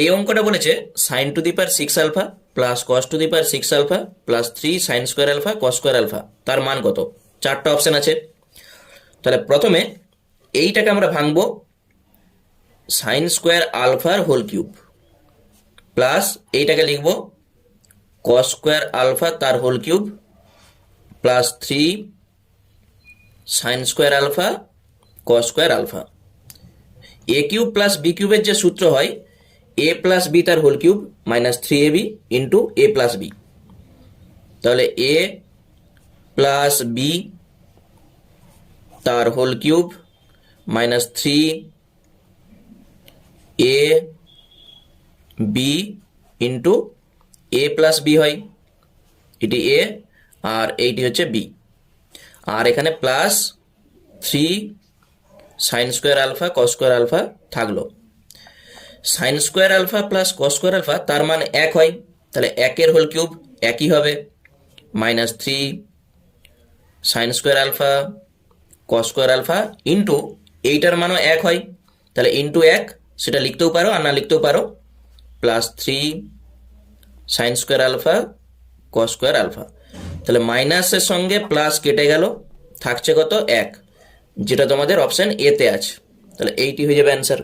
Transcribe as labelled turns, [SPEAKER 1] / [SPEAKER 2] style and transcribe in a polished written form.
[SPEAKER 1] এই অঙ্কটা বলেছে sine to the power 6 alpha plus cos to the power 6 alpha plus 3 sine square alpha cos square alpha তার মান কত। চারটা অপশন আছে। তাহলে প্রথমে এইটাকে আমরা ভাঙবো সাইন স্কোয়ার আলফার হোল কিউব প্লাস এইটাকে লিখব কস স্কোয়ার আলফা তার whole cube plus 3 sine square alpha cos square alpha. A cube plus B কিউবের যে সূত্র হয় এ প্লাস বি তার whole cube minus 3ab into A plus B. তাহলে এ প্লাস বি তার whole cube minus 3 A B into A plus B হয়, এটি A আর এইটি হচ্ছে বি, আর এখানে plus 3 sine square alpha cos square alpha থাকলো। Sine square alpha plus cos square alpha তার মান এক হয়, তাহলে একের হোল কিউব একই হবে minus 3 sine square alpha cos square alpha into এইটার মানও এক হয়, তাহলে ইন্টু এক সেটা লিখতেও পারো আর না লিখতেও পারো, plus 3 sine square alpha cos square alpha. তাহলে মাইনাসের সঙ্গে প্লাস কেটে গেল, থাকছে কত এক, যেটা তোমাদের অপশন এতে আছে। তাহলে এইটি হয়ে যাবে অ্যান্সার।